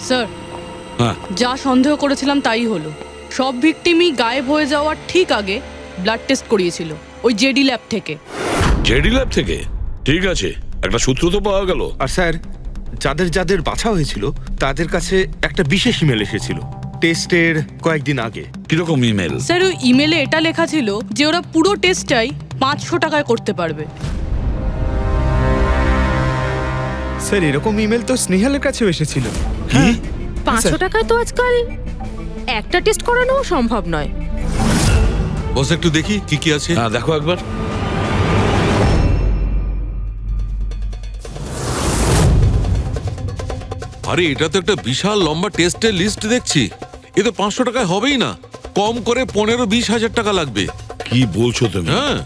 Sir, হ্যাঁ, যা সন্দেহ করেছিলাম তাই হলো। সব ভিকটিমই গায়েব হয়ে যাওয়ার ঠিক আগে ব্লাড টেস্ট করিয়েছিল ওই জেডি ল্যাব থেকে। জেডি ল্যাব থেকে? ঠিক আছে, একটা সূত্র তো পাওয়া গেল। আর স্যার, যাদের যাদের বাছা হয়েছিল তাদের কাছে একটা বিশেষ ইমেল এসেছিল টেস্টের কয়েকদিন আগে। কিরকম ইমেল? স্যার, ওই ইমেলে এটা লেখা ছিল যে ওরা পুরো টেস্টটাই 500 টাকায় করতে পারবে। স্যার, এরকম ইমেল তো স্নেহালের কাছেও এসেছিল। কি? 500 টাকায় তো আজকাল একটা টেস্ট করানো সম্ভব নয়। বস একটু দেখি কি কি আছে। হ্যাঁ, দেখো একবার। আরে এটা তো একটা বিশাল লম্বা টেস্টের লিস্ট দেখছি। এ তো 500 টাকায় হবেই না, কম করে 15-20 হাজার টাকা লাগবে। কি বলছো তুমি? হ্যাঁ,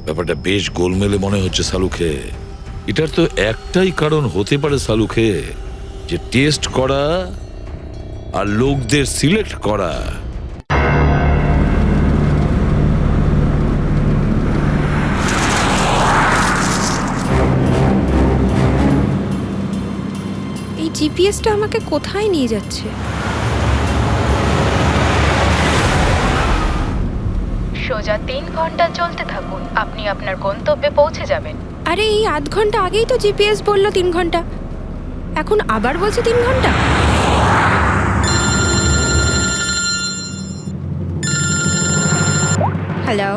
ব্যাপারটা বেশ গোলমেলে মনে হচ্ছে সালুকে। এটার তো একটাই কারণ হতে পারে সালুকে, যে টেস্ট করা আর লোকদের সিলেক্ট করা। এই জিপিএসটা আমাকে কোথায় নিয়ে যাচ্ছে? সোজা 3 ঘন্টা চলতে থাকুন, আপনি আপনার গন্তব্যে পৌঁছে যাবেন। আরে এই আধ ঘন্টা আগেই তো জিপিএস বললো 3 ঘন্টা, এখন আবার বলছে 3 ঘন্টা। হ্যালো,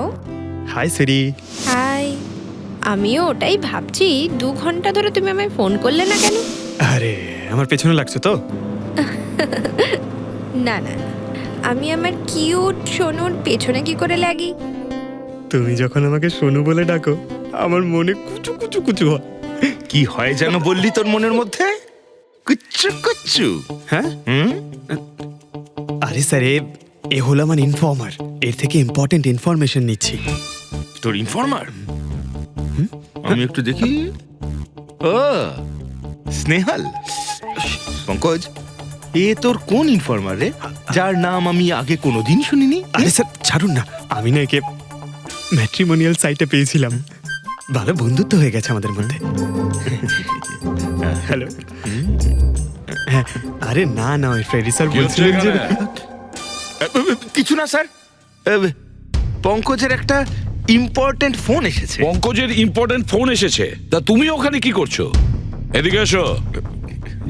হাই সিরি। হাই। আমিও ওটাই ভাবছি, 2 ঘন্টা ধরে তুমি আমায় ফোন করলে না কেন? আরে আমার পেছনে লাগছে তো। না না না, আমি আমার কিউট সোনুর পেছনে কি করে লাগি? তুমি যখন আমাকে সোনু বলে ডাকো, আমার মনে কুচু কুচু কুচু হয়। কি হয় যেন বললি তোর মনের মধ্যে? কুচ্চু কুচ্চু। হ্যাঁ, হুম? আরে স্যার, এ হলো আমার ইনফর্মার। এর থেকে ইম্পর্টেন্ট ইনফরমেশন নিচ্ছি। তোর ইনফর্মার? আমি একটু দেখি। ও স্নেহাল। পঙ্কজ, এ তোর কোন ইনফর্মার রে, যার নাম আমি আগে কোনোদিন শুনিনি? আরে স্যার ছাড়ুন না, আমি না একে ম্যাট্রিমোনিয়াল সাইটে পেয়েছিলাম। ভালো বন্ধুত্ব হয়ে গেছে আমাদের মধ্যে। হ্যালো। হ্যাঁ, আরে না না, ওই ফ্রেডি স্যার বলছিলেন যে কিছু না স্যার, পঙ্কজের একটা ইম্পর্টেন্ট ফোন এসেছে। পঙ্কজের ইম্পর্টেন্ট ফোন এসেছে, তা তুমি ওখানে কি করছো? এদিকে এসো।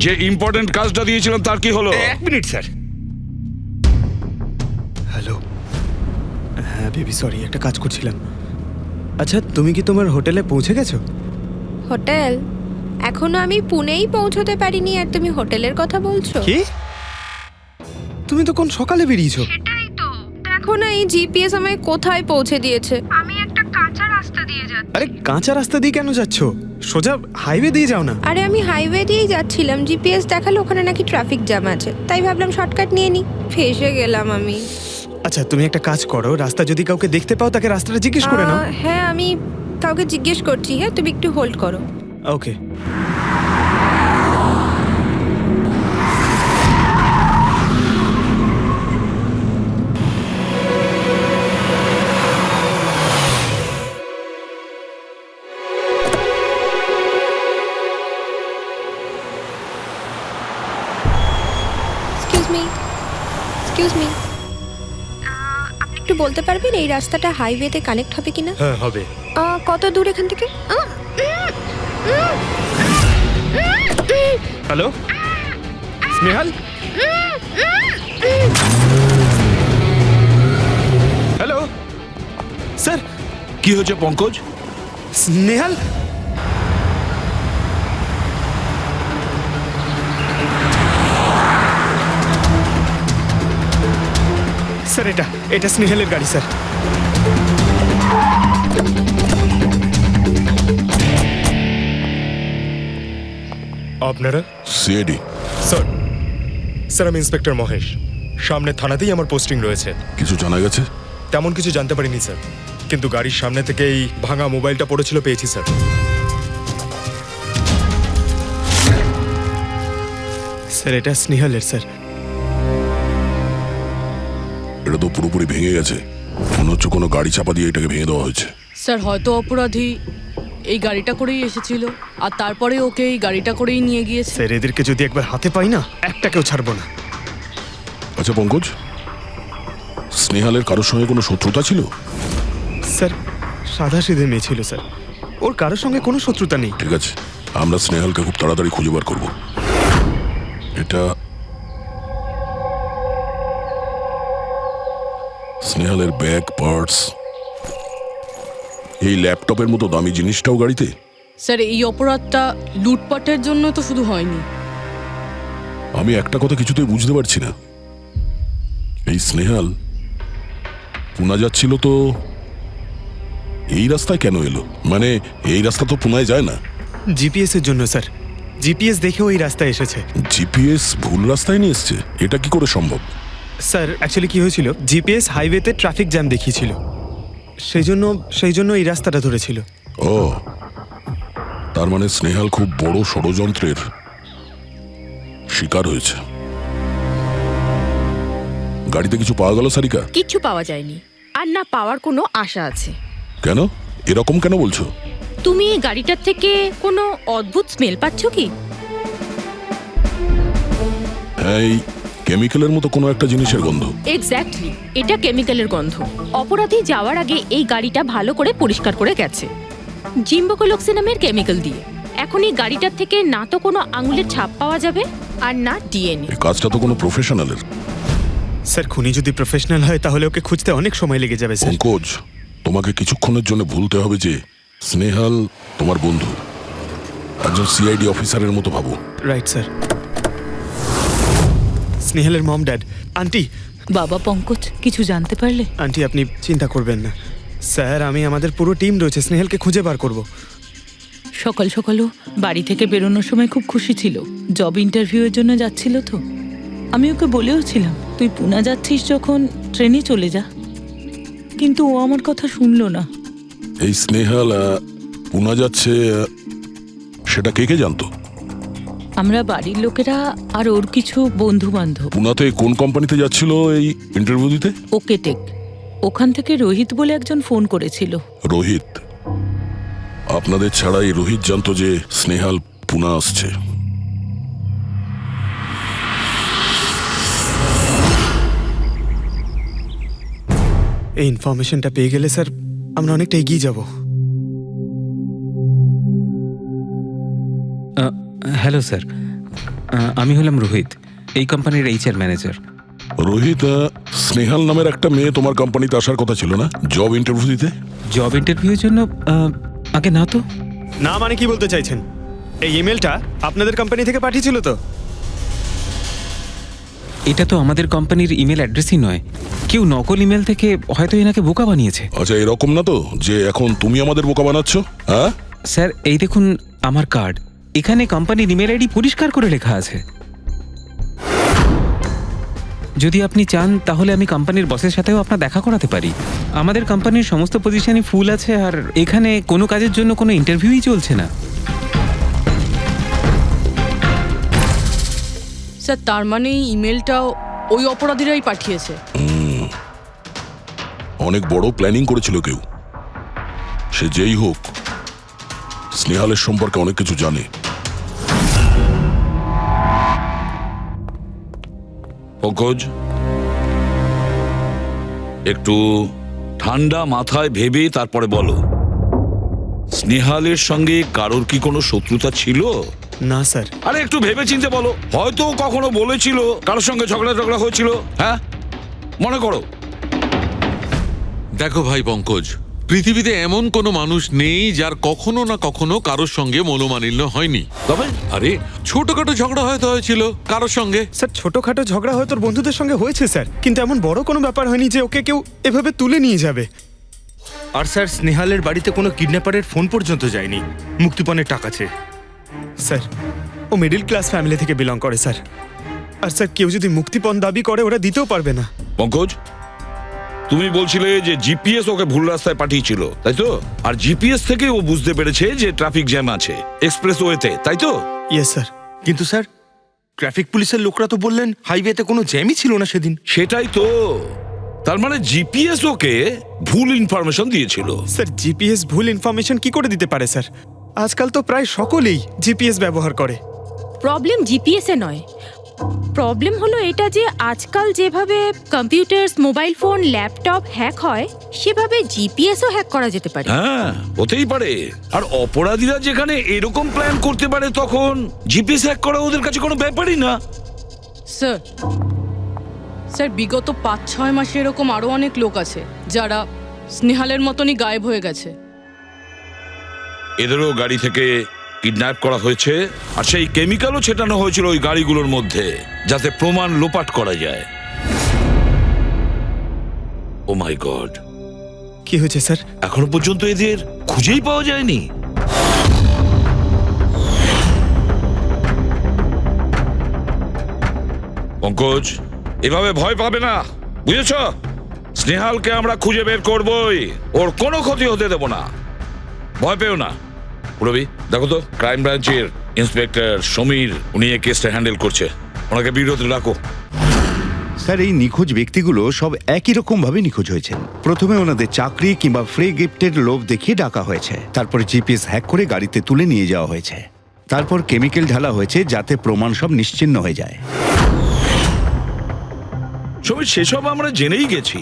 যে ইম্পর্টেন্ট কাজটা দিয়েছিলাম তার কি হলো? 1 মিনিট স্যার। হ্যালো। হ্যাঁ বেবি, সরি, একটা কাজ করছিলাম। আচ্ছা, তুমি কি তোমার হোটেলে পৌঁছে গেছো? হোটেল? এখনো আমি পুনেই পৌঁছতে পারিনি আর তুমি হোটেলের কথা বলছো? কি? তুমি তো কোন সকালে বেরিয়েছো? সেটাই তো, দেখো না এই জিপিএস আমায় কোথায় পৌঁছে দিয়েছে। আমি একটা কাঁচা রাস্তা দিয়ে যাচ্ছি। আরে কাঁচা রাস্তা দিয়ে কেন যাচ্ছো? সোজা হাইওয়ে দিয়ে যাও না। আরে আমি হাইওয়ে দিয়েই যাচ্ছিলাম, জিপিএস দেখালো ওখানে নাকি ট্রাফিক জ্যাম আছে, তাই ভাবলাম শর্টকাট নিয়ে নি। ফেসে গেলাম আমি। আচ্ছা, তুমি একটা কাজ করো, রাস্তা যদি কাউকে দেখতে পাও তাকে রাস্তাটা জিজ্ঞেস করে নাও। হ্যাঁ, আমি কাউকে জিজ্ঞেস করছি। হ্যাঁ, তুমি একটু হোল্ড করো। ওকে। এক্সকিউজ মি, আপনি একটু বলতে পারবেন এই রাস্তাটা হাইওয়েতে কানেক্ট হবে কিনা? হ্যাঁ হবে। কত দূর এখান থেকে? হ্যালো স্নেহাল। Hello sir. কি হয়েছে পঙ্কজ? স্নেহাল, স্যার এটা স্নেহালের গাড়ি স্যার। আপনারা? সিআইডি। স্যার আমি ইন্সপেক্টর মহেশ। সামনে থানাতেই আমার পোস্টিং রয়েছে। কিছু জানা গেছে? তেমন কিছু জানতে পারিনি স্যার, কিন্তু গাড়ির সামনে থেকে এই ভাঙা মোবাইলটা পড়েছিল, পেয়েছি স্যার। স্যার এটা স্নেহালের স্যার। এটা তো পুরোপুরি ভেঙে গেছে, মনে হচ্ছে কোনো গাড়ি চাপা দিয়ে এটাকে ভেঙে দেওয়া হয়েছে। স্যার, হয়তো অপরাধী এই গাড়িটা করেই এসেছিল আর তারপরে ওকে এই গাড়িটা করেই নিয়ে গিয়েছে। স্যার এদেরকে যদি একবার হাতে পাই না, একটাকেও ছাড়বো না। আচ্ছা পঙ্কজ, স্নেহালের কারোর সঙ্গে কোনো শত্রুতা ছিল? স্যার সাদা সিধে মেয়ে ছিল স্যার, ওর কারোর সঙ্গে কোনো শত্রুতা নেই। ঠিক আছে, আমরা স্নেহালকে খুব তাড়াতাড়ি খুঁজে বার করব। এটা স্নেহালের ব্যাগ, পার্টস, এই ল্যাপটপের মতো দামি জিনিসটাও গাড়িতে? স্যার এই অপরাধটা লুটপাটের জন্য তো শুধু হয়নি। আমি একটা কথা কিছুতেই বুঝতে পারছি না, এই স্নেহাল পুনা যাচ্ছিল তো এই রাস্তায় কেন এলো? মানে এই রাস্তা তো পুনায় যায় না। জিপিএস এর জন্য স্যার, জিপিএস দেখেও এই রাস্তায় এসেছে। জিপিএস ভুল রাস্তায় নিয়ে এসছে, এটা কি করে সম্ভব? স্যার অ্যাকচুয়ালি কি হয়েছিল, জিপিএস হাইওয়েতে ট্রাফিক জ্যাম দেখিয়েছিল, সেই জন্য এই রাস্তাটা ধরেছিল। ও, তার মানে স্নেহাল খুব বড় ষড়যন্ত্রের শিকার হয়েছে। গাড়িতে কিছু পাওয়া গেল সারিকা? কিচ্ছু পাওয়া যায়নি, আর না পাওয়ার কোনো আশা আছে। কেন এরকম কেন বলছো? তুমি এই গাড়িটার থেকে কোনো অদ্ভুত স্মেল পাচ্ছ কি? হ্যাঁ, এই কেমিক্যালের মতো কোনো একটা জিনিসের গন্ধ। এক্স্যাক্টলি, এটা কেমিক্যালের গন্ধ। অপরাধী যাওয়ার আগে এই গাড়িটা ভালো করে পরিষ্কার করে গেছে জিম্বোকোলক্সি নামের কেমিক্যাল দিয়ে। এখন এই গাড়িটার থেকে না তো কোনো আঙুলের ছাপ পাওয়া যাবে আর না ডিএনএ। এই কাজটা তো কোনো প্রফেশনালের। স্যার খুনি যদি প্রফেশনাল হয় তাহলে ওকে খুঁজতে অনেক সময় লেগে যাবে স্যার। পঙ্কজ, তোমাকে কিছুক্ষণের জন্য ভুলতে হবে যে স্নেহাল তোমার বন্ধু, একজন সিআইডি অফিসারের মতো ভাবো। Right sir. স্নেহালের মম, ড্যাড, আন্টি। বাবা পঙ্কজ, কিছু জানতে পারলে? আন্টি আপনি চিন্তা করবেন না স্যার, আমি আমাদের পুরো টিম রয়েছে, স্নেহালকে খুঁজে বার করব। সকাল সকালও বাড়ি থেকে বেরোনোর সময় খুব খুশি ছিল, জব ইন্টারভিউয়ের জন্য যাচ্ছিল তো। আমি ওকে বলেও ছিলাম তুই পুনা যাচ্ছিস যখন ট্রেনে চলে যা, কিন্তু ও আমার কথা শুনলো না। এই স্নেহাল পুনা যাচ্ছে সেটা কে কে জানতো? আমরা বাড়ির লোকেরা আর ওর কিছু বন্ধু বান্ধব। পুনাতে কোন কোম্পানিতে যাচ্ছিল এই ইন্টারভিউ দিতে? Okay take. ওখান থেকে রোহিত বলে একজন ফোন করেছিল। রোহিত? আপনাদের ছাড়া এই রোহিত জানতো যে স্নেহাল পুনা আসছে? এই ইনফরমেশনটা পেয়ে গেলে স্যার আমরা অনেকটা এগিয়ে যাব। হ্যালো স্যার, আমি হলাম রোহিত, এই কোম্পানির এইচআর ম্যানেজার। রোহিত, স্নেহাল নামের একটা মেয়ে তোমার কোম্পানিতে আসার কথা ছিল না জব ইন্টারভিউ দিতে? জব ইন্টারভিউর জন্য? আগে না তো। না মানে কি বলতে চাইছেন? এই ইমেলটা আপনাদের কোম্পানি থেকে পাঠিয়েছিল তো? এটা তো আমাদের কোম্পানির ইমেল অ্যাড্রেসই নয়, কেউ নকল ইমেল থেকে হয়তো এনাকে বোকা বানিয়েছে। আচ্ছা, এরকম না তো যে এখন তুমি আমাদের বোকা বানাচ্ছ? হ্যাঁ স্যার, এই দেখুন আমার কার্ড, এখানে কোম্পানির ইমেল আইডি পরিষ্কার করে লেখা আছে। যদি আপনি চান তাহলে আমি কোম্পানির বসের সাথেও আপনার দেখা করাতে পারি। আমাদের কোম্পানির সমস্ত পজিশনই ফুল আছে, আর এখানে কোনো কাজের জন্য কোনো ইন্টারভিউই চলছে না। স্যার তার মানে এই ইমেলটাও ওই অপরাধীরাই পাঠিয়েছে। অনেক বড় প্ল্যানিং করেছিল কেউ, সে যেই হোক স্নেহালের সম্পর্কে অনেক কিছু জানে। পঙ্কজ, একটু ঠান্ডা মাথায় ভেবে তারপরে বলো, স্নেহালের সঙ্গে কারোর কি কোনো শত্রুতা ছিল? না স্যার। আরে একটু ভেবে চিনতে বলো, হয়তো কখনো বলেছিল কারোর সঙ্গে ঝগড়া হয়েছিল। হ্যাঁ, মনে করো। দেখো ভাই পঙ্কজ, পৃথিবীতে এমন কোনো মানুষ নেই যার কখনো না কখনো কারোর সঙ্গে মনোমালিন্য হয়নি। তবে আরে ছোটখাটো ঝগড়া হয়তো হয়েছিল কারোর সঙ্গে। স্যার ছোটখাটো ঝগড়া হয়তো ওর বন্ধুদের সঙ্গে হয়েছে স্যার, কিন্তু এমন বড় কোনো ব্যাপার হয়নি যে ওকে কেউ এভাবে তুলে নিয়ে যাবে। আর স্যার, স্নেহালের বাড়িতে কোনো কিডন্যাপারের ফোন পর্যন্ত যায়নি মুক্তিপণের টাকা চেয়ে। স্যার ও মিডল ক্লাস ফ্যামিলি থেকে বিলং করে স্যার, আর স্যার কেউ যদি মুক্তিপণ দাবি করে ওরা দিতেও পারবে না। পঙ্কজ, তুমি বলছিলে যে জিপিএস ওকে ভুল রাস্তায় পাঠিয়েছিল, তাই তো? আর জিপিএস থেকে ও বুঝতে পেরেছে যে ট্রাফিক জ্যাম আছে এক্সপ্রেসওয়েতে, তাই তো? Yes sir. কিন্তু স্যার, ট্রাফিক পুলিশের লোকরা তো বললেন হাইওয়েতে কোনো জ্যামই ছিল না সেদিন। সেটাই তো, তার মানে জিপিএস ওকে ভুল ইনফরমেশন দিয়েছিল। স্যার জিপিএস ভুল ইনফরমেশন কি করে দিতে পারে স্যার? আজকাল তো প্রায় সকলেই জিপিএস ব্যবহার করে। প্রবলেম জিপিএসে নয়, প্রবলেম হলো এটা যে আজকাল যেভাবে computers, mobile phone, laptop hack হয়, সেভাবে জিপিএসও হ্যাক করা যেতে পারে। হ্যাঁ, হতেই পারে। আর অপরাধীরা যেখানে এরকম প্ল্যান করতে পারে, তখন জিপিএস হ্যাক করা ওদের কাছে কোনো ব্যাপারই না। স্যার স্যার বিগত 5-6 মাসে এরকম আরো অনেক লোক আছে যারা স্নেহালের মতনই গায়েব হয়ে গেছে। এদেরও গাড়ি থেকে কিডন্যাপ করা হয়েছে, আর সেই কেমিক্যালও ছেটানো হয়েছিল ওই গাড়িগুলোর মধ্যে, যাতে প্রমাণ লোপাট করা যায়। ও মাই গড, কি হয়েছে স্যার? এখনো পর্যন্ত এদের খুঁজেই পাওয়া যায়নি। পঙ্কজ, এভাবে ভয় পাবে না, বুঝেছ? স্নেহালকে আমরা খুঁজে বের করবই, ওর কোনো ক্ষতি হতে দেব না, ভয় পেও না। রবি, দেখো তো ক্রাইম ব্রাঞ্চের ইন্সপেক্টর সমীর, উনি এই কেসটা হ্যান্ডেল করছে, ওনাকে বিরতি রাখো। স্যার, এই নিখোঁজ ব্যক্তিগুলো সব একই রকম ভাবে নিখোঁজ হয়েছেন। প্রথমে ওনাদের চাকরি কিংবা ফ্রি গিফটের লোভ দেখিয়ে ডাকা হয়েছে, তারপরে জিপিএস হ্যাক করে গাড়িতে তুলে নিয়ে যাওয়া হয়েছে, তারপর কেমিক্যাল ঢালা হয়েছে যাতে প্রমাণ সব নিশ্চিহ্ন হয়ে যায়। সমীর, সেসব আমরা জেনেই গেছি।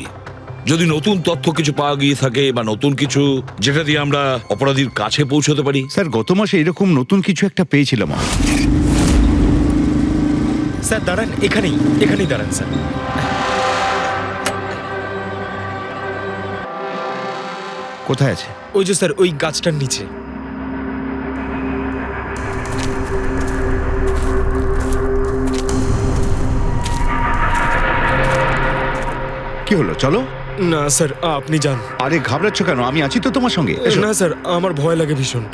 যদি নতুন তথ্য কিছু পাওয়া গিয়ে থাকে বা নতুন কিছু যেটা দিয়ে আমরা অপরাধীর কাছে পৌঁছতে পারি। স্যার, গত মাসে এরকম নতুন কিছু একটা পেয়েছিলাম। স্যার দাঁড়ান, এখানেই দাঁড়ান স্যার। কোথায় আছে? ওই যে স্যার, ওই গাছটার নিচে। কি হলো, চলো। না স্যার, আপনি যান। আরে ঘাবড়াচ্ছ কেন? আমি আছি তো তোমার সঙ্গে, এসো। না স্যার, আমার ভয় লাগে ভীষণ।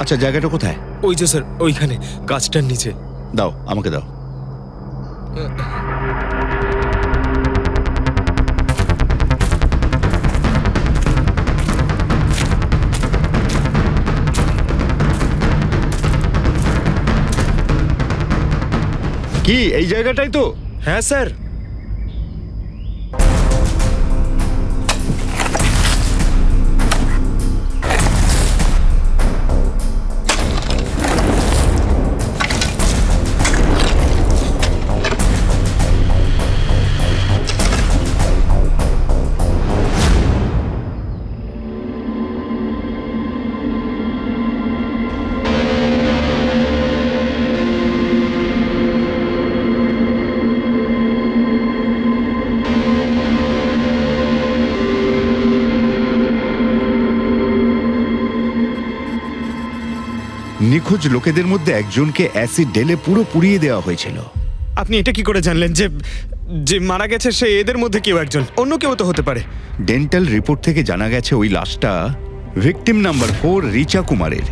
আচ্ছা, জায়গাটা কোথায়? ওই যে স্যার, ওইখানে গাছটার নিচে। দাও, আমাকে দাও। কি এই জায়গাটাই তো? হ্যাঁ স্যার। নিখোঁজ লোকেদের মধ্যে একজনকে অ্যাসিড ঢেলে পুরো পুড়িয়ে দেওয়া হয়েছিল। আপনি এটা কি করে জানলেন যে যে মারা গেছে সে এদের মধ্যে কেউ একজন? অন্য কেউ তো হতে পারে। ডেন্টাল রিপোর্ট থেকে জানা গেছে ওই লাশটা ভিকটিম নাম্বার 4 রিচা কুমারের।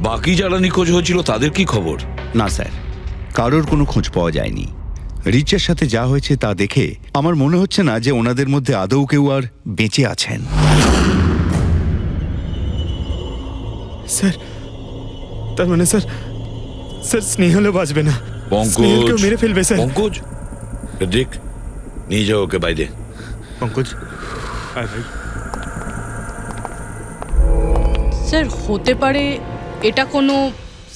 বাকি যারা নিখোঁজ হয়েছিল তাদের কি খবর? না স্যার, কারোর কোনো খোঁজ পাওয়া যায়নি। রিচার সাথে যা হয়েছে তা দেখে আমার মনে হচ্ছে না যে ওনাদের মধ্যে আদৌ কেউ আর বেঁচে আছেন। স্যার, তার মানে স্যার স্নেহালও বাঁচবে না। পঙ্কজ, স্নেহালকেও মেরে ফেলবে স্যার। পঙ্কজ, দেখ, নিয়ে যাও ওকে বাইরে। পঙ্কজ, আয় ভাই। স্যার, হতে পারে এটা কোনো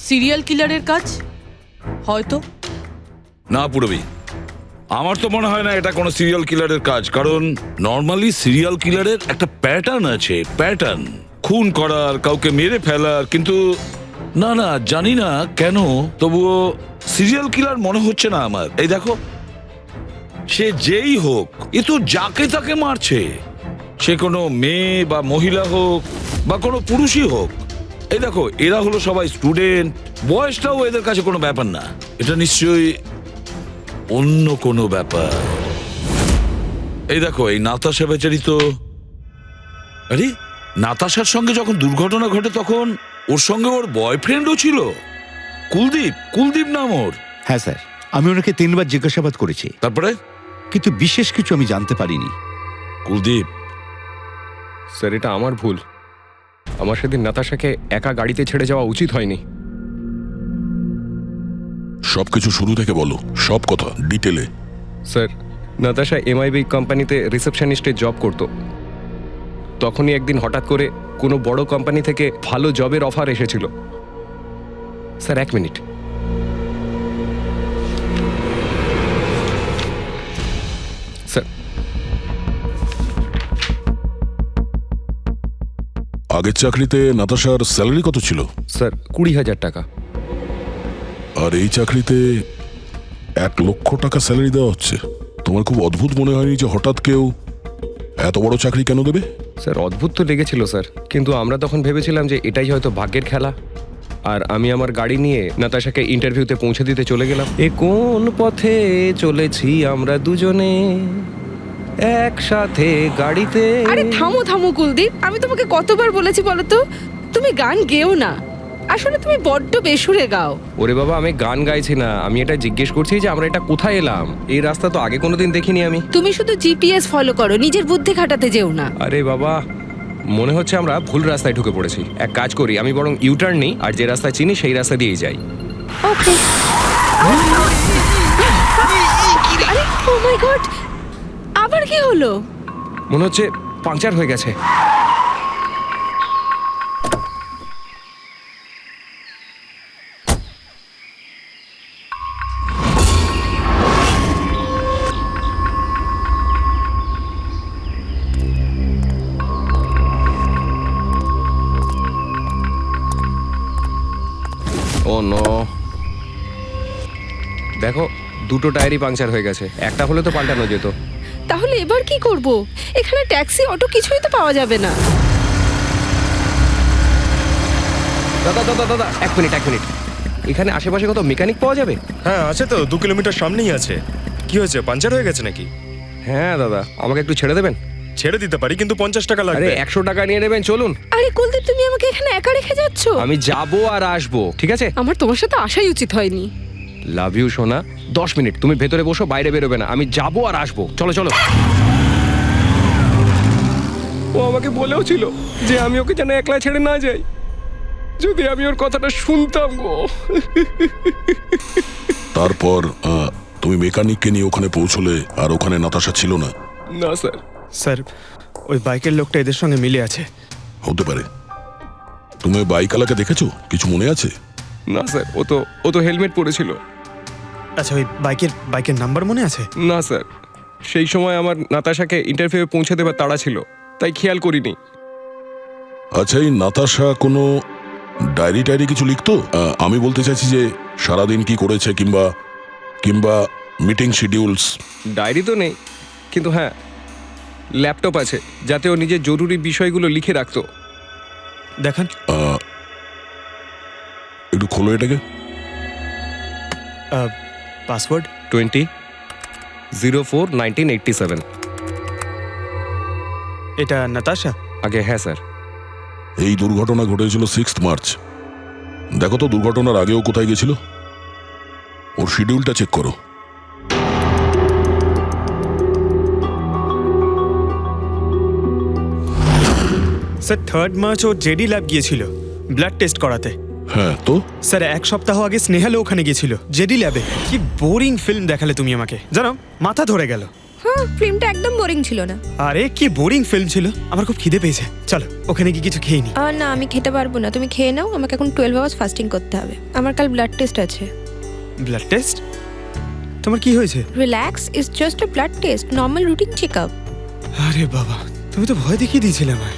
সিরিয়াল কিলারের কাজ, হয়তো। না পুরবি, আমার তো মনে হয় না এটা কোনো সিরিয়াল কিলারের কাজ, কারণ নর্মালি সিরিয়াল কিলারের একটা প্যাটার্ন আছে, প্যাটার্ন খুন করার, কাউকে মেরে ফেলার। কিন্তু না না, জানি না কেন, তবুও সিরিয়াল কিলার মনে হচ্ছে না আমার। এই দেখো, সে যেই হোক, এ তো যাকে তাকে মারছে, সে কোনো মেয়ে বা মহিলা হোক বা কোনো পুরুষই হোক। এই দেখো, এরা হলো সবাই স্টুডেন্ট, বয়সটাও এদের কাছে কোনো ব্যাপার না। এটা নিশ্চয়ই অন্য কোনো ব্যাপার। এই দেখো, এই নাতাশা বেচারি তো, আরে নাতাশার সঙ্গে যখন দুর্ঘটনা ঘটে তখন ওর সঙ্গে ওর বয়ফ্রেন্ডও ছিল, কুলদীপ নাম ওর। হ্যাঁ স্যার, আমি ওনাকে 3 বার জিজ্ঞাসাবাদ করেছি, তারপরে কিন্তু বিশেষ কিছু আমি জানতে পারিনি। কুলদীপ, স্যার, এটা আমার ভুল। আমার সেদিন নাতাশাকে একা গাড়িতে ছেড়ে যাওয়া উচিত হয়নি। সবকিছু শুরু থেকে বলো, সব কথা ডিটেলে। স্যার, নাতাশা এমআইবি কোম্পানিতে রিসেপশনিস্টে জব করতো। তখনই একদিন হঠাৎ করে কোনো বড় কোম্পানি থেকে ভালো জবের অফার এসেছিল। Sir 1 minute. স্যার আগের চাকরিতে নাতাশার স্যালারি কত ছিল? স্যার 20,000 টাকা। আর এই চাকরিতে 1 লক্ষ টাকা স্যালারি দেওয়া হচ্ছে। তোমার খুব অদ্ভুত মনে হয়নি যে হঠাৎ কেউ এত বড় চাকরি কেন দেবে? স্যার অদ্ভুত তো লেগেছিল স্যার, কিন্তু আমরা তখন ভেবেছিলাম যে এটাই হয়তো ভাগ্যের খেলা। আর আমি আমার গাড়ি নিয়ে নাতাশাকে ইন্টারভিউতে পৌঁছে দিতে চলে গেলাম। এ কোন পথে চলেছি আমরা দুজনে একসাথে গাড়িতে। আরে থামো থামো কুলদীপ, আমি তোমাকে কতবার বলেছি বলো তো, তুমি গান গেও না। আসলে তুমি বড্ড বেসুরে গাও। ওরে বাবা, আমি গান গাইছি না, আমি এটা জিজ্ঞেস করছি যে আমরা এটা কোথায় এলাম। এই রাস্তা তো আগে কোনোদিন দেখিনি আমি। তুমি শুধু জিপিএস ফলো করো, নিজের বুদ্ধি খাটাতে যেও না। আরে বাবা, মনে হচ্ছে আমরা ভুল রাস্তায় ঢুকে পড়েছি। এক কাজ করি, আমি বরং ইউটার্ন নিই, আর যে রাস্তা চিনি সেই রাস্তা দিয়েই যাই। ওকে। আরে ও মাই গড, আবার কি হলো? মনে হচ্ছে পাংচার হয়ে গেছে। ও নো, দেখো দুটো টায়ারই পাংচার হয়ে গেছে। একটা হলে তো পাল্টানো যেত। তাহলে এবার কি করব? এখানে ট্যাক্সি অটো কিছুই তো পাওয়া যাবে না। দাদা দাদা দাদা, 1 মিনিট 1 মিনিট। এখানে আশেপাশে কত মেকানিক পাওয়া যাবে? হ্যাঁ আছে তো, 2 কিলোমিটার সামনেই আছে। কি হয়েছে, পাঞ্চার হয়ে গেছে নাকি? হ্যাঁ দাদা, আমাকে একটু ছেড়ে দেবেন? ছেড়ে দিতে পারি, কিন্তু 50 টাকা আরে লাগবে। 100 টাকা নিয়ে নেবেন, চলুন। আরে কুলদীপ, তুমি আমাকে এখানে একা রেখে যাচ্ছ? আমি যাবো আর আসবো, ঠিক আছে? আমার তোমার সাথে আসাই উচিত হয়নি। লাভ ইউ সোনা। 10 মিনিট তুমি ভেতরে বসো, বাইরে বেরোবে না। আমি যাবো আর আসবো, চলো চলো। ও আমাকে বলেও ছিল যে আমি ওকে যেন একলা ছেড়ে না যাই। যদি আমি ওর কথাটা শুনতাম গো। তারপর তুমি মেকানিককে নিয়ে ওখানে পৌঁছলে, আর ওখানে নাতাশা ছিল না? না স্যার। স্যার, ওই বাইকের লোকটা এদের সঙ্গে মিলে আছে। হতে পারে। তুমি ওই বাইকওয়ালাকে দেখেছো? কিছু মনে আছে? না স্যার, ও তো হেলমেট পরেছিল। আচ্ছা, ওই বাইকের নাম্বার মনে আছে? না স্যার, সেই সময় আমার নাতাশাকে ইন্টারভিউ পৌঁছে দেবার তাড়া ছিল, তাই খেয়াল করিনি। আচ্ছা, এই নাতাশা কোনো ডায়েরি কিছু লিখতো? আমি বলতে চাইছি যে সারাদিন কি করেছে, কিংবা মিটিং শিডিউলস। ডায়েরি তো নেই, কিন্তু হ্যাঁ ল্যাপটপ আছে, যাতে ও নিজের জরুরি বিষয়গুলো লিখে রাখতো। দেখান। একটু খোলো এটাকে। পাসওয়ার্ড 20/04/1987। এটা নাতাশা? আগে হ্যাঁ স্যার। এই দুর্ঘটনা ঘটেছিল 6 মার্চ। দেখো তো দুর্ঘটনার আগেও কোথায় গেছিল। ওর শিডিউলটা চেক করো। স্যার 3 মার্চ ও জেডি ল্যাব গিয়েছিল ব্লাড টেস্ট করাতে। হ্যাঁ তো? স্যার 1 সপ্তাহ আগে স্নেহালও ওখানে গিয়েছিল জেডি ল্যাবে। কি বোরিং ফিল্ম দেখালে তুমি আমাকে, জানো মাথা ধরে গেল। হ্যাঁ, ফিল্মটা একদম বোরিং ছিল না। আরে কি বোরিং ফিল্ম ছিল। আমার খুব খিদে পেয়েছে, চলো ওখানে গিয়ে কিছু খেয়ে নি। না, আমি খেতে পারবো না, তুমি খেয়ে নাও। আমাকে এখন 12 আওয়ার্স ফাস্টিং করতে হবে। আমার কাল ব্লাড টেস্ট আছে। Blood test? তোমার কি হয়েছে? Relax, it's just a blood test, normal routine checkup. আরে বাবা, তুমি তো ভয় দেখিয়ে দিয়েছিলে আমায়।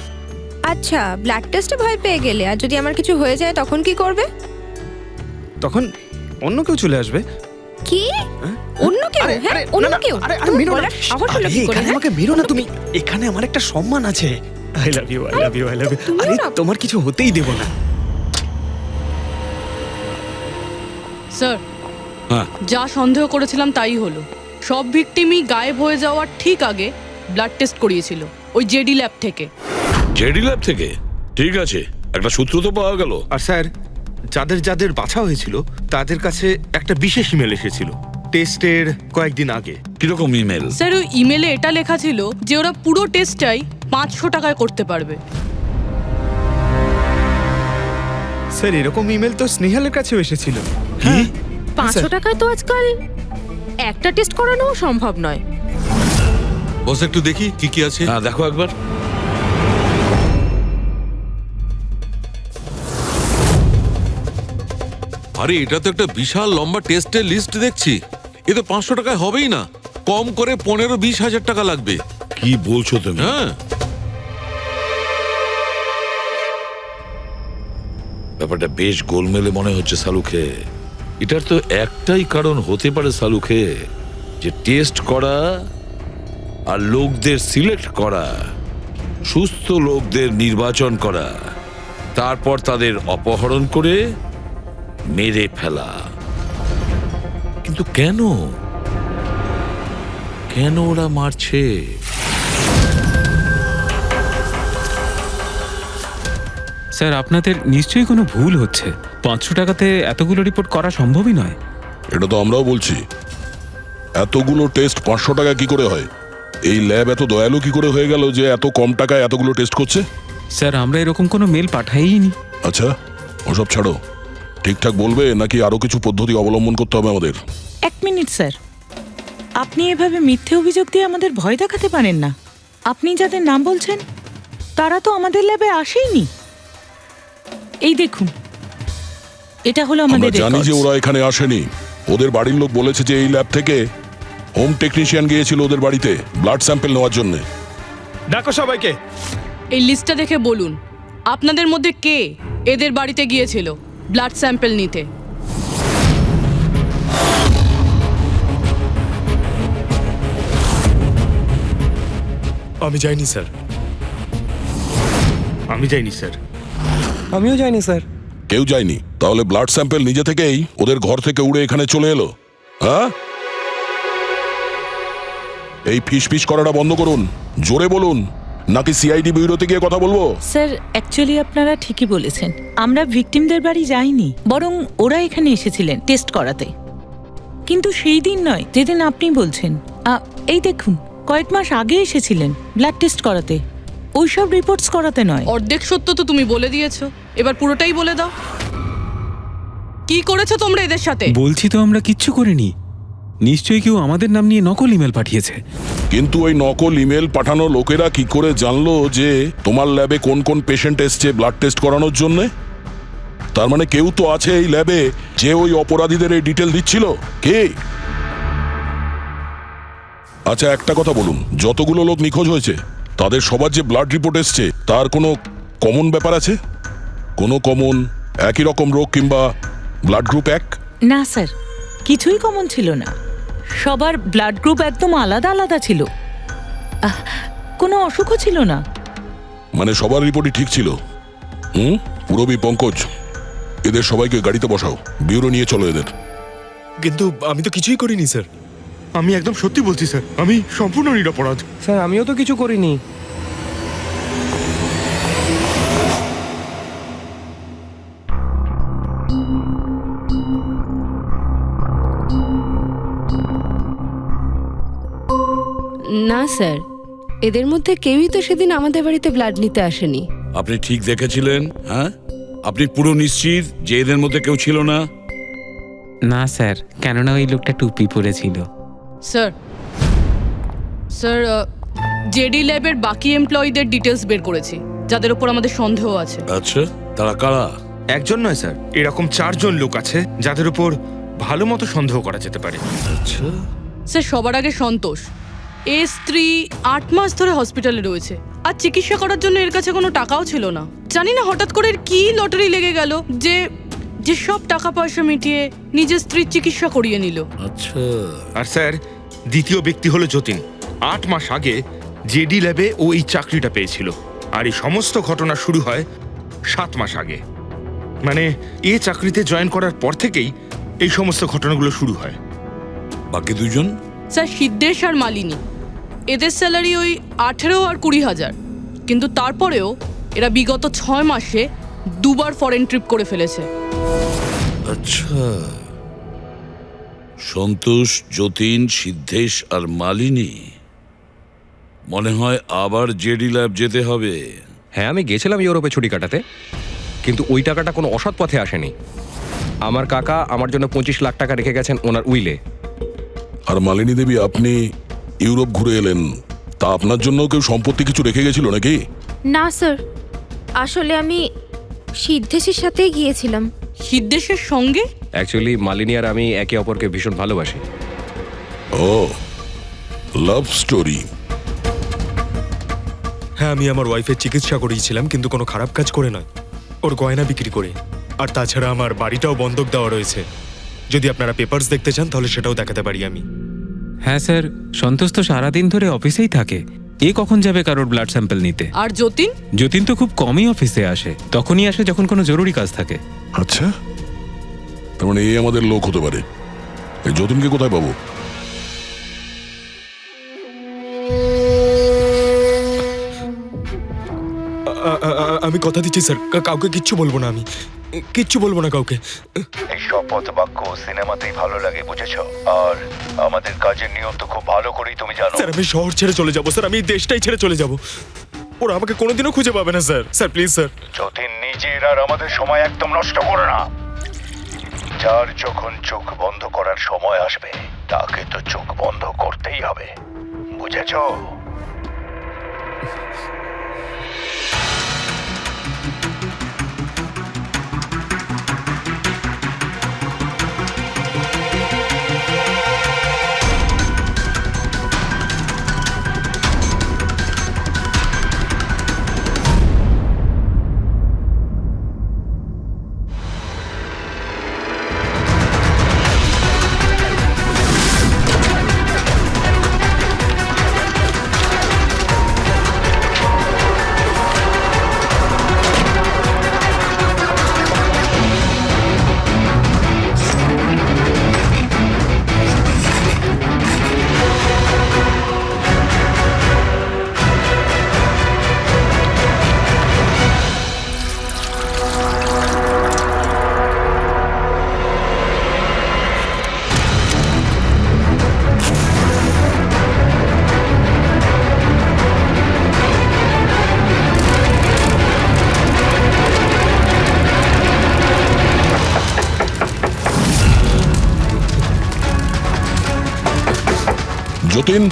আচ্ছা, ব্লাড টেস্টে ভয় পেয়ে গেলে, আর যদি আমার কিছু হয়ে যায় তখন কি করবে? তখন অন্য কেউ চলে আসবে। কি? অন্য কেউ? হ্যাঁ, অন্য কেউ? আরে মেরো না, আবার হলো কি করে? আমাকে মেরো না তুমি। এখানে আমার একটা সম্মান আছে। I love you, I love you, I love you. আরে তোমার কিছু হতেই দেব না। স্যার, হ্যাঁ যা সন্দেহ করেছিলাম তাই হলো। সব ভিকটিমই গায়েব হয়ে যাওয়ার ঠিক আগে ব্লাড টেস্ট করিয়েছিল ওই জেডি ল্যাব থেকে। জেডি ল্যাব থেকে? ঠিক আছে, একটা সূত্র তো পাওয়া গেল। আর স্যার, যাদের যাদের বাছা হয়েছিল তাদের কাছে একটা বিশেষ ইমেল এসেছিল টেস্টের কয়েকদিন আগে। কিরকম ইমেল? স্যার, ওই ইমেলে এটা লেখা ছিল যে ওরা পুরো টেস্টটাই 500 টাকায় করতে পারবে। স্যার, এরকম ইমেল তো স্নেহালের কাছেও এসেছিল। কি? 500 টাকায় তো আজকাল একটা টেস্ট করানোও সম্ভব নয়। বস একটু দেখি কি কি আছে। হ্যাঁ দেখো একবার। আরে এটা তো একটা বিশাল লম্বা টেস্টের লিস্ট দেখছি। এ তো 500 টাকায় হবেই না, কম করে 15-20 হাজার টাকা লাগবে। কি বলছো তুমি? হ্যাঁ, ব্যাপারটা বেশ গোলমেলে মনে হচ্ছে সালুখে। এটার তো একটাই কারণ হতে পারে সালুখে, যে টেস্ট করা আর লোকদের সিলেক্ট করা, সুস্থ লোকদের নির্বাচন করা, তারপর তাদের অপহরণ করে মেরে ফেলা। কিন্তু কেন কেন ওরা মারছে? স্যার আপনাদের নিশ্চয়ই কোনো ভুল হচ্ছে। 500 টাকাতে এতগুলো রিপোর্ট করা সম্ভবই নয়। এটা তো আমরাও বলছি, এতগুলো টেস্ট 500 টাকা কি করে হয়? এই ল্যাব এত দয়ালু কি করে হয়ে গেল যে এত কম টাকায় এতগুলো টেস্ট করছে? স্যার আমরা এরকম কোনো মেল পাঠাইনি। আচ্ছা ওসব ছাড়ো, ঠিকঠাক বলবে নাকি আরো কিছু পদ্ধতি অবলম্বন করতে হবে আমাদের? 1 মিনিট স্যার, আপনি এভাবে মিথ্যে অভিযোগ দিয়ে আমাদের ভয় দেখাতে পারেন না। আপনি যাদের নাম বলছেন তারা তো আমাদের ল্যাবে আসেইনি। এই দেখুন, এটা হলো আমরা আমাদের জানি যে records। ওরা এখানে আসেনি। ওদের বাড়ির লোক বলেছে যে এই ল্যাব থেকে হোম টেকনিশিয়ান গিয়েছিল ওদের বাড়িতে ব্লাড স্যাম্পল নেওয়ার জন্য। ডাকো সবাইকে। এই লিস্টটা দেখে বলুন, আপনাদের মধ্যে কে এদের বাড়িতে গিয়েছিল ব্লাড স্যাম্পল নিতে? আমি যাইনি স্যার। আমি যাইনি স্যার। আমিও যাইনি স্যার। কেউ যায়নি? তাহলে ব্লাড স্যাম্পল নিজে থেকেই ওদের ঘর থেকে উড়ে এখানে চলে এলো? হ্যাঁ, এই ফিস ফিস করাটা বন্ধ করুন, জোরে বলুন, নাকি সিআইডি ব্যুরোতে গিয়ে কথা বলবো? স্যার অ্যাকচুয়ালি আপনারা ঠিকই বলেছেন, আমরা ভিকটিমদের বাড়ি যাইনি, বরং ওরা এখানে এসেছিলেন টেস্ট করাতে। কিন্তু সেই দিন নয় যেদিন আপনি বলছেন। এই দেখুন, কয়েক মাস আগে এসেছিলেন ব্লাড টেস্ট করাতে, ওইসব রিপোর্টস করাতে নয়। অর্ধেক সত্য তো তুমি বলে দিয়েছো, এবার পুরোটাই বলে দাও। কি করেছো তোমরা এদের সাথে? বলছি তো আমরা কিচ্ছু করিনি। নিশ্চয়ই কেউ আমাদের নাম নিয়ে নকল ইমেল পাঠিয়েছে। কিন্তু ওই নকল ইমেল পাঠানো লোকেরা কি করে জানলো যে তোমার ল্যাবে কোন কোন পেশেন্ট এসছে ব্লাড টেস্ট করানোর জন্য? তার মানে কেউ তো আছে এই ল্যাবে যে ওই অপরাধীদের এই ডিটেল দিচ্ছিল। কে? আচ্ছা একটা কথা বলুন, যতগুলো লোক নিখোঁজ হয়েছে তাদের সবার যে ব্লাড রিপোর্ট এসছে তার কোনো কমন ব্যাপার আছে? কোনো কমন একই রকম রোগ কিংবা ব্লাড গ্রুপ এক? না স্যার, কিছুই কমন ছিল না। সবার ব্লাড গ্রুপ একদম আলাদা আলাদা ছিল, কোনো অসুখও ছিল না। মানে সবার রিপোর্টই ঠিক ছিল? পুরবী, পঙ্কজ, এদের সবাইকে গাড়িতে বসাও, ব্যুরো নিয়ে চলো এদের। কিন্তু আমি তো কিছুই করিনি স্যার। আমি একদম সত্যি বলছি স্যার, আমি সম্পূর্ণ নিরপরাধ। স্যার আমিও তো কিছু করিনি। না স্যার, এদের মধ্যে কেউই তো সেদিন আমাদের বাড়িতে ব্লাড নিতে আসেনি। আপনি ঠিক দেখেছিলেন? হ্যাঁ, আপনি পুরো নিশ্চিত যে এদের মধ্যে কেউ ছিল না? না স্যার, কেননা ওই লোকটা টুপি পরেছিল। স্যার স্যার জেডি ল্যাবের বাকি এমপ্লয়ীদের ডিটেলস বের করেছি, যাদের উপর আমাদের সন্দেহ আছে। আচ্ছা, তারা কারা? একজন নয় স্যার, এরকম 4 জন লোক আছে যাদের উপর ভালো মতো সন্দেহ করা যেতে পারে। আচ্ছা, স্যার সবার আগে সন্তোষ। এর স্ত্রী 8 মাস ধরে হসপিটালে রয়েছে, আর চিকিৎসা করার জন্য এর কাছে কোনো টাকাও ছিল না। জানি না হঠাৎ করে এর কি লটারি লেগে গেল যে যে সব টাকা পয়সা মিটিয়ে নিজের স্ত্রীর চিকিৎসা করিয়ে নিল। আচ্ছা। আর স্যার দ্বিতীয় ব্যক্তি হলো যতীন। 8 মাস আগে জেডি ল্যাবে ও এই চাকরিটা পেয়েছিল, আর এই সমস্ত ঘটনা শুরু হয় 7 মাস আগে। মানে এ চাকরিতে জয়েন করার পর থেকেই এই সমস্ত ঘটনাগুলো শুরু হয়। বাকি দুজন? স্যার সিদ্ধেশ আর মালিনী, এদের স্যালারি ওই 18 আর 20,000, কিন্তু তারপরেও এরা বিগত 6 মাসে 2বার ফরেন ট্রিপ করে ফেলেছে। আচ্ছা, সন্তোষ, যতীন, সিদ্ধেশ আর মালিনী। মনে হয় আবার জেডি ল্যাব যেতে হবে। হ্যাঁ আমি গেছিলাম ইউরোপে ছুটি কাটাতে, কিন্তু ওই টাকাটা কোনো অসৎ পথে আসেনি। আমার কাকা আমার জন্য 25 লাখ টাকা রেখে গেছেন ওনার উইলে। আর মালিনী দেবী, আপনি ইউরোপ ঘুরে এলেন, তা আপনার জন্য কেউ সম্পত্তি কিছু রেখে গেছিল নাকি? না স্যার, আসলে আমি সিদ্ধেশের সাথেই গিয়েছিলাম। সিদ্ধেশের সঙ্গে? অ্যাকচুয়ালি মালিনী আর আমি একে অপরকে ভীষণ ভালোবাসি। ও, লাভ স্টোরি। হ্যাঁ, আমি আমার ওয়াইফের চিকিৎসা করিয়েছিলাম, কিন্তু কোনো খারাপ কাজ করে নয়, ওর গয়না বিক্রি করে। আর তাছাড়া আমার বাড়িটাও বন্ধক দেওয়া রয়েছে। যদি আপনারা পেপারস দেখতে চান তাহলে সেটাও দেখাতে পারি আমি। হ্যাঁ স্যার, সন্তোষ তো সারাদিন ধরে অফিসেই থাকে। এ কখন যাবে কারোর ব্লাড স্যাম্পল নিতে? আর যতীন? যতীন তো খুব কমই অফিসে আসে, তখনই আসে যখন কোনো জরুরি কাজ থাকে। আচ্ছা, তার মানে এই আমাদের লোক হতে পারে। এই যতীনকে কোথায় পাবো? আমি কথা দিচ্ছি স্যার, কাউকে কিচ্ছু বলবো না, আমি কিচ্ছু বলবো না কাউকে। এই শপথ বাক্য সিনেমাতেই ভালো লাগে, বুঝেছো? আর আমাদের কাজের নিয়ম তো খুব ভালো করেই তুমি জানো। স্যার, আমি শহর ছেড়ে চলে যাবো স্যার, আমি এই দেশটাই ছেড়ে চলে যাবো। ওরা আমাকে কোনোদিনও খুঁজে পাবে না sir. Sir please sir. Jatin, নিজের আর আমাদের সময় একদম নষ্ট করো না। যার যখন চোখ বন্ধ করার সময় আসবে তাকে তো চোখ বন্ধ করতেই হবে, বুঝেছো? যতীন,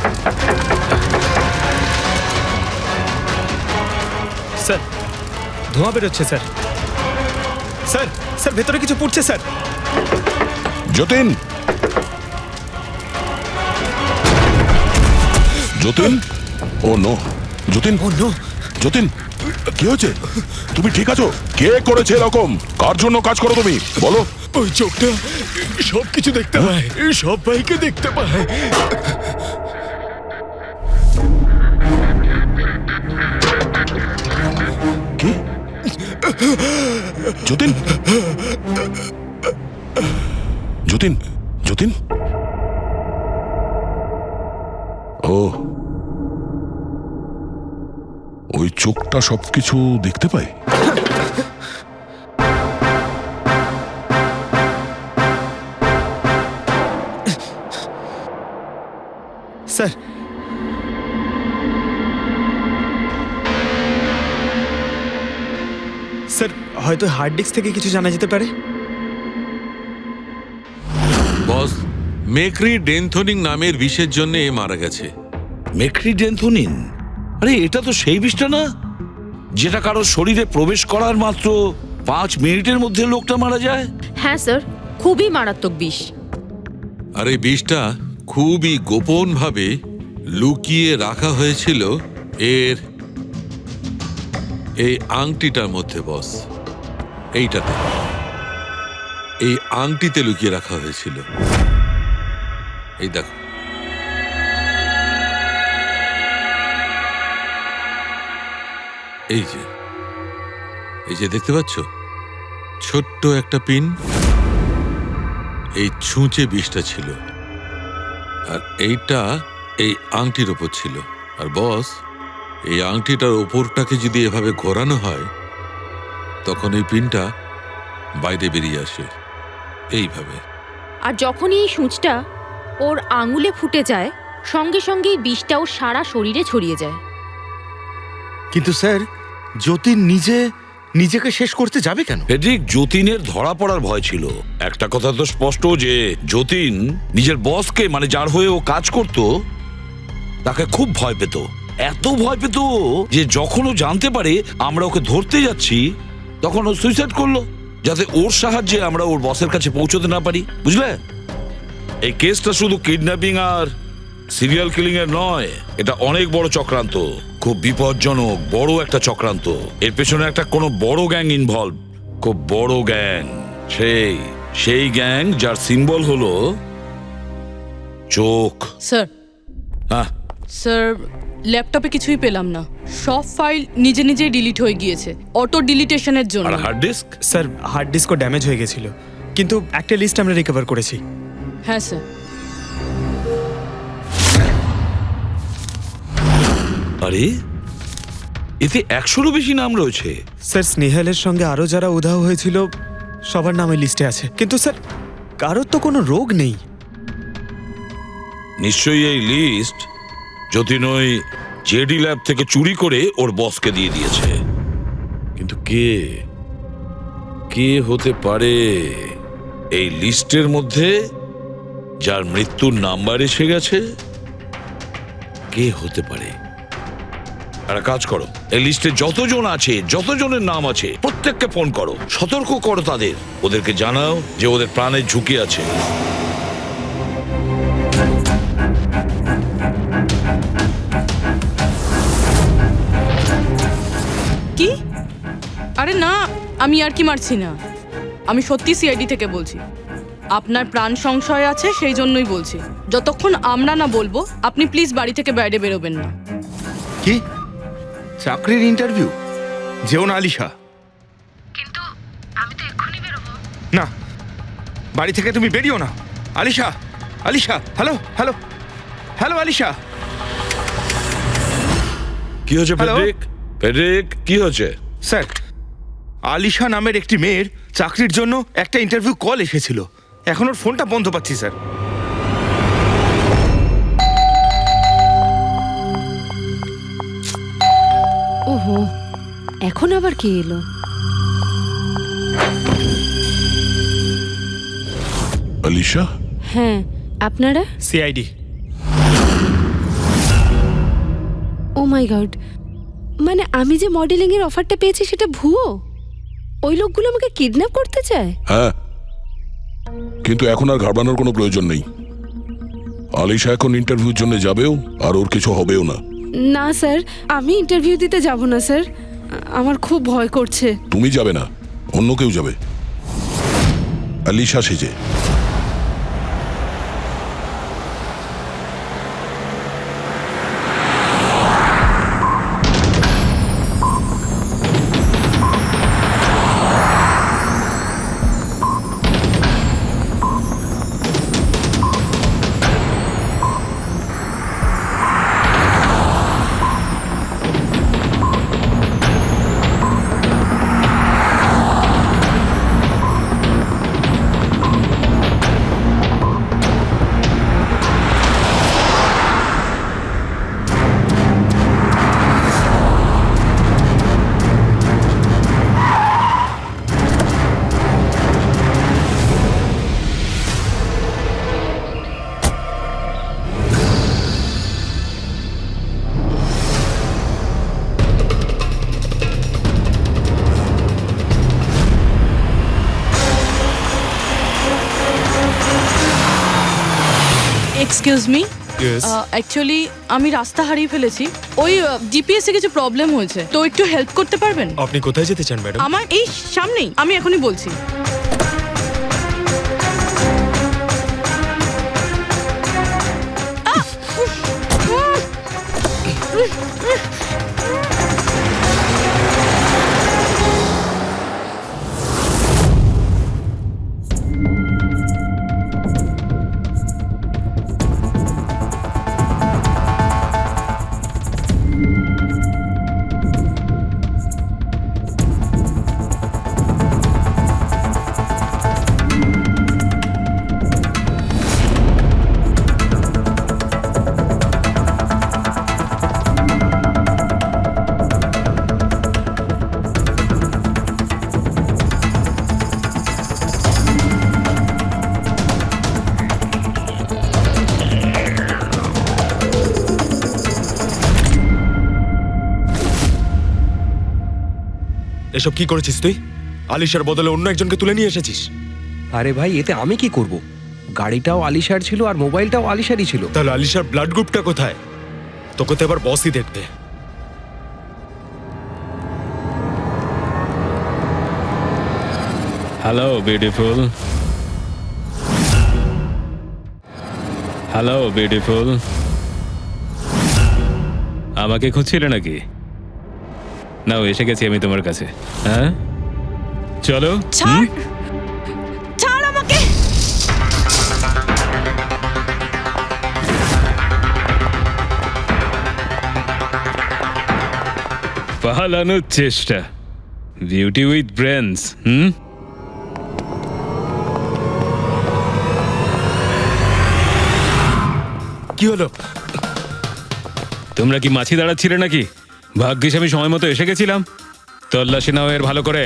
স্যার ধোঁয়া বেরোচ্ছে স্যার। স্যার স্যার ভেতরে কিছু পড়ছে স্যার। যতীন, যতীন, ও নো, যতীন, ও নো, যতীন, কি হয়েছে? তুমি ঠিক আছো? কে করেছে এরকম? কার জন্য কাজ করো তুমি, বলো? ওই চোখটা সব কিছু দেখতে পায়, সব ভাইকে দেখতে পায়। কি? যতীন, যতীন, যতীন, ও, ওই চোখটা সবকিছু দেখতে পায়। স্যার স্যার হয়তো হার্ড ডিস্ক থেকে কিছু জানা যেতে পারে। বস, মেক্রি ডেনথোনিং নামের বিষের জন্য এ মারা গেছে। মেক্রি ডেনথোনিন? আরে এটা তো সেই বিষটা না যেটা কারো শরীরে প্রবেশ করার মাত্র 5 মিনিটের মধ্যে লোকটা মারা যায়? হ্যাঁ স্যার, খুবই মারাত্মক বিষ। আর এই বিষটা খুবই গোপনভাবে লুকিয়ে রাখা হয়েছিল এর এই আংটিটার মধ্যে। বস, এইটাতে, এই আংটিতে লুকিয়ে রাখা হয়েছিল। এই দেখো, এই যে দেখতে পাচ্ছ ছোট্ট একটা পিন, এই ছুঁচে বিষটা ছিল, আর এইটা এই আংটির ওপর ছিল। আর বস, এই আংটিটার ওপরটাকে যদি এভাবে ঘোরানো হয় তখন এই পিনটা বাইরে বেরিয়ে আসে এইভাবে। আর যখনই এই সূঁচটা ওর আঙুলে ফুটে যায় সঙ্গে সঙ্গেই বিষটাও সারা শরীরে ছড়িয়ে যায়। কিন্তু স্যার, যতীন নিজেকে শেষ করতে যাবে কেন? ফেডরিক, যতীনের ধরা পড়ার ভয় ছিল। একটা কথা তো স্পষ্ট যে যতীন নিজের বসকে, মানে যার হয়ে ও কাজ করত, তাকে খুব ভয় পেত, এত ভয় পেত যে যখন ও জানতে পারে আমরা ওকে ধরতে যাচ্ছি তখন ও সুইসাইড করলো, যাতে ওর সাহায্যে আমরা ওর বসের কাছে পৌঁছতে না পারি, বুঝলে? এই কেসটা শুধু কিডন্যাপিং আর সিরিয়াল কিলিং এর নয়, এটা অনেক বড় চক্রান্ত, খুব বিপজ্জনক বড় একটা চক্রান্ত। এর পেছনে একটা কোনো বড় গ্যাং ইনভলভ, খুব বড় গ্যাং। সেই গ্যাং যার সিম্বল হলো চোখ। স্যার, হ্যাঁ স্যার, ল্যাপটপে কিছুই পেলাম না, সব ফাইল নিজে নিজেই ডিলিট হয়ে গিয়েছে অটো ডিলিটেশনের জন্য। আর হার্ড ডিস্ক? স্যার, হার্ড ডিস্কও ড্যামেজ হয়ে গেছিল, কিন্তু একটা লিস্ট আমরা রিকভার করেছি। হ্যাঁ স্যার। আরে এতে 100-রও বেশি নাম রয়েছে। স্যার, স্নেহালের সঙ্গে আরো যারা উধাও হয়েছিল সবার নাম এই লিস্টে আছে, কিন্তু স্যার কারোর তো কোনো রোগ নেই। নিশ্চয়ই এই লিস্ট যতীন ওই জেডি ল্যাব থেকে চুরি করে ওর বসকে দিয়ে দিয়েছে। কিন্তু কে হতে পারে এই লিস্টের মধ্যে যার মৃত্যুর নাম্বার এসে গেছে? কে হতে পারে? একটা কাজ করো, এই লিস্টে যতজন আছে, যতজনের নাম আছে প্রত্যেককে ফোন করো, সতর্ক করো তাদের, ওদেরকে জানাও যে ওদের প্রাণের ঝুঁকি আছে। কি? আরে না, আমি আর কি মারছি না, আমি সত্যি সিআইডি থেকে বলছি। আপনার প্রাণ সংশয় আছে সেই জন্যই বলছি। যতক্ষণ আমরা না বলবো আপনি প্লিজ বাড়ি থেকে বাইরে বেরোবেন না। কি চাকরির ইন্টারভিউ? যেও না আলিশা। কিন্তু আমি তো এক্ষুনি বেরোবো। না, বাড়ি থেকে তুমি বেরিও না। Alisha, Alisha, hello hello hello Alisha. কি হয়েছে হ্যালো? ফেডরিক, কি হয়েছে? স্যার, আলিশা নামের একটি মেয়ের চাকরির জন্য একটা ইন্টারভিউ কল এসেছিল, এখন ওর ফোনটা বন্ধ পাচ্ছি স্যার। ওহো, এখন আবার কে এলো? আলিশা? হ্যাঁ, আপনারা? সিআইডি। ও মাই গড, মানে আমি যে মডেলিং এর অফারটা পেয়েছি সেটা ভুয়ো? ওই লোকগুলো আমাকে কিডন্যাপ করতে চায়? হ্যাঁ, কিন্তু এখন আর ঘাবড়ানোর কোনো প্রয়োজন নেই। আলিশা এখন ইন্টারভিউর জন্য যাবেও, আর ওর কিছু হবেও না। না স্যার, আমি ইন্টারভিউ দিতে যাব না স্যার, আমার খুব ভয় করছে। তুমি যাবে না, অন্য কেউ যাবে, আলিশা সেজে। এক্সকিউজ মি, অ্যাকচুয়ালি আমি রাস্তা হারিয়ে ফেলেছি, ওই জিপিএস এ কিছু প্রবলেম হয়েছে, তো একটু হেল্প করতে পারবেন? আপনি কোথায় যেতে চান ম্যাডাম? আমার এই সামনেই, আমি এখনই বলছি। এসব কি করেছিস তুই? আলিশার বদলে অন্য একজনকে তুলে নিয়ে এসেছিস। আরে ভাই, এতে আমি কি করব? গাড়িটাও আলিশার ছিল আর মোবাইলটাও আলিশারই ছিল। তাহলে আলিশার ব্লাড গ্রুপটা কোথায়? তোকে তো এবার বসই দেখবে। Hello beautiful. Hello beautiful. আমাকে খুঁজছিলে নাকি? নাও, এসে গেছি আমি তোমার কাছে। হ্যাঁ, চলো। ছাড়, ছাড় আমাকে। পালানোর চেষ্টা, বিউটি উইথ ব্রেনস। কি হলো? তোমরা কি মাছি দাঁড়াচ্ছিলে নাকি? ভাগ্যিস আমি সময় মতো এসে গেছিলাম। তল্লাশি নাও এর ভালো করে।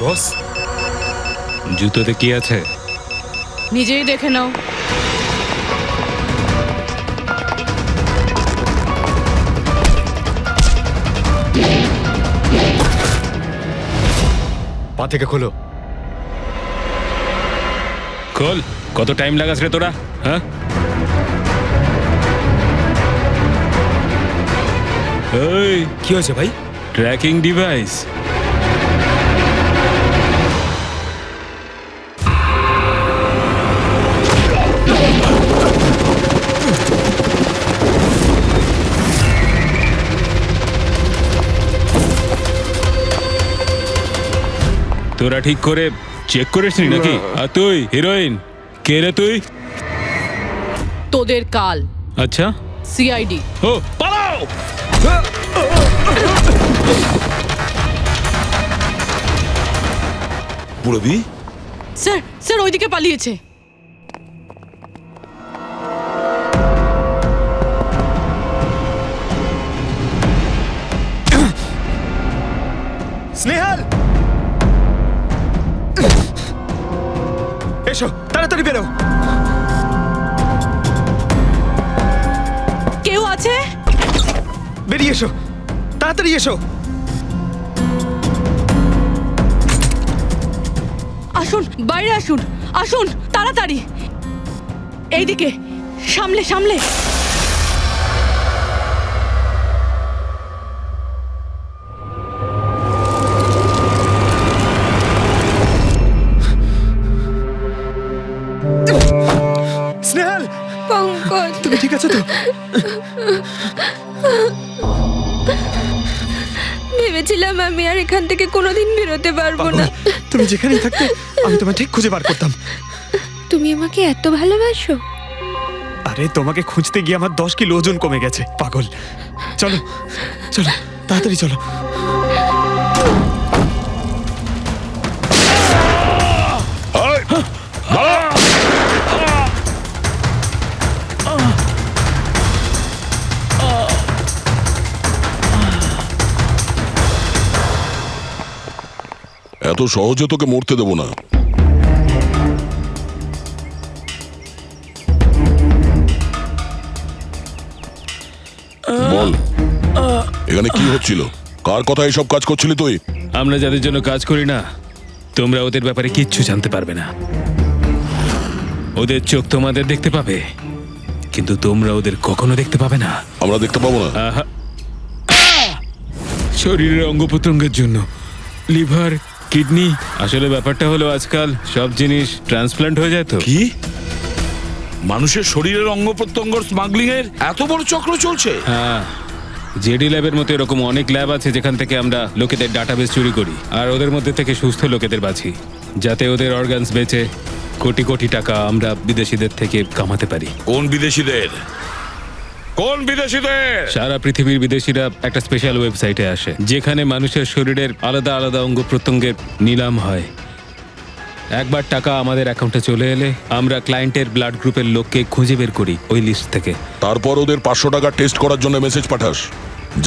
বস, জুতোতে কি আছে? নিজেই দেখে নাও। পা থেকে খোলো। খোল। কত টাইম লাগাস রে তোরা? হ্যাঁ, এই কি হয়েছে ভাই? Tracking device. তোরা ঠিক করে চেক করিসনি নাকি? আর তুই হিরোইন, কে রে তুই? তোদের কাল। আচ্ছা, সিআইডি। ও পালাও। পুরবি, স্যার, স্যার ওইদিকে পালিয়েছে। স্নেহাল, এসো তাড়াতাড়ি বেরো। কেউ আছে? বেরিয়ে এসো, তাড়াতাড়ি এসো। আসুন, বাইরে আসুন, আসুন তাড়াতাড়ি। এইদিকে, সামলে সামলে। স্নেহাল, পঙ্কজ, তুমি ঠিক আছো তো? ভেবেছিলাম আমি আর এখান থেকে কোনোদিন বেরোতে পারবো না। তুমি যেখানেই থাকতে আমি তোমায় ঠিক খুঁজে বার করতাম। তুমি আমাকে এত ভালোবাসো? আরে তোমাকে খুঁজতে গিয়ে আমার 10 কিলো ওজন কমে গেছে, পাগল। চলো চলো, তাড়াতাড়ি চলো। এত সহজে তোকে মরতে দেবো না। বল, এখানে কি হচ্ছিল? কার কথা এসব কাজ করছিলি তুই? আমরা যাদের জন্য কাজ করি না, তোমরা ওদের ব্যাপারে কিচ্ছু জানতে পারবে না। ওদের চোখ তোমাদের দেখতে পাবে, কিন্তু তোমরা ওদের কখনো দেখতে পাবে না। আমরা দেখতে পাবো না? শরীরের অঙ্গ প্রত্যঙ্গের জন্য, লিভার, কিডনি। আসলে ব্যাপারটা হলো আজকাল সব জিনিস ট্রান্সপ্লান্ট হয়ে যায়। তো কি মানুষের শরীরের অঙ্গ প্রত্যঙ্গর স্মাগলিং এর এত বড় চক্র চলছে? হ্যাঁ, জেডি ল্যাবের মতো এরকম অনেক ল্যাব আছে যেখান থেকে আমরা লোকেদের ডাটাবেস চুরি করি আর ওদের মধ্যে থেকে সুস্থ লোকেদের বাছি, যাতে ওদের অর্গানস বেচে কোটি কোটি টাকা আমরা বিদেশিদের থেকে কামাতে পারি। কোন বিদেশিদের? কোন বিদেশিদের? সারা পৃথিবীর বিদেশিরা একটা স্পেশাল ওয়েবসাইটে আসে যেখানে মানুষের শরীরের আলাদা আলাদা অঙ্গ প্রত্যঙ্গের নিলাম হয়। একবার টাকা আমাদের অ্যাকাউন্টে চলে এলে আমরা ক্লায়েন্টের ব্লাড গ্রুপের লোককে খুঁজে বের করি ওই লিস্ট থেকে। তারপর ওদের 500 টাকা টেস্ট করার জন্য মেসেজ পাঠাস,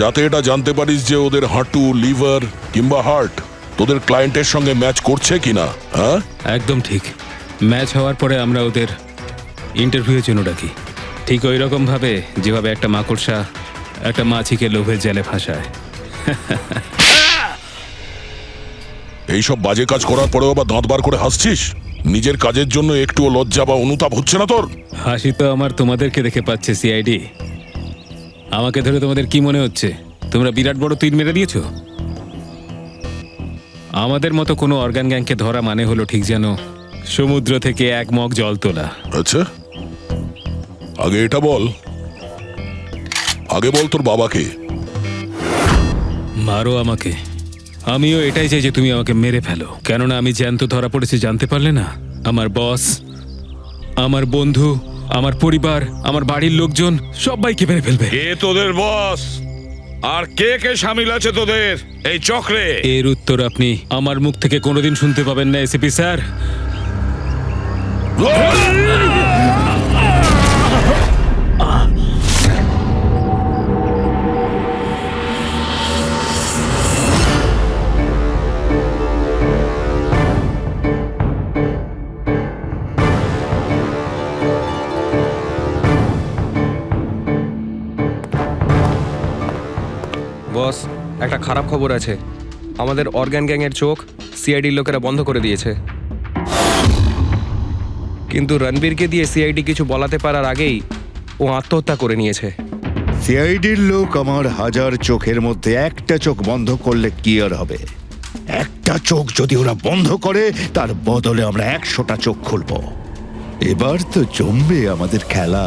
যাতে এটা জানতে পারিস যে ওদের হাঁটু, লিভার কিংবা হার্ট তোদের ক্লায়েন্টের সঙ্গে ম্যাচ করছে কিনা। হ্যাঁ, একদম ঠিক। ম্যাচ হওয়ার পরে আমরা ওদের ইন্টারভিউয়ের জন্য ডাকি, ঠিক ওই রকম ভাবে যেভাবে একটা মাকড়সা একটা মাছিকে লোভের জালে ফাঁসায়। এইসব বাজে কাজ করার পরেও আবার দাঁত বার করে হাসছিস? নিজের কাজের জন্য একটুও লজ্জা বা অনুতাপ হচ্ছে না তোর? হাসি তো আমার তোমাদেরকে দেখে পাচ্ছে সিআইডি। আমাকে ধরে তোমাদের কি মনে হচ্ছে তোমরা বিরাট বড় তীর মেরে দিয়েছো? আমাদের মতো কোনো অর্গান গ্যাংকে ধরা মানে হলো ঠিক যেন সমুদ্র থেকে এক মগ জল তোলা। আচ্ছা, আগে এটা বল, আগে বল তোর বাবাকে। মারো আমাকে, আমিও এটাই চাই যে তুমি আমাকে মেরে ফেলো, কেননা আমি জ্যান্ত ধরা পড়েছি জানতে পারলে না? আমার বস, আমার বন্ধু, আমার পরিবার, আমার বাড়ির লোকজন সবাইকে মেরে ফেলবে। কে তোদের বস আর কে কে শামিল আছে তোদের এই চক্রে? এর উত্তর আপনি আমার মুখ থেকে কোনোদিন শুনতে পাবেন না এসিপি স্যার। বস, একটা খারাপ খবর আছে। আমাদের অর্গান গ্যাংয়ের চোখ সিআইডির লোকেরা বন্ধ করে দিয়েছে। কিন্তু রণবীরকে দিয়ে সিআইডি কিছু বলাতে পারার আগেই ও আত্মহত্যা করে নিয়েছে। সিআইডির লোক আমার 1000 চোখের মধ্যে একটা চোখ বন্ধ করলে কি আর হবে? একটা চোখ যদি ওরা বন্ধ করে তার বদলে আমরা 100টা চোখ খুলব। এবার তো জমবে আমাদের খেলা।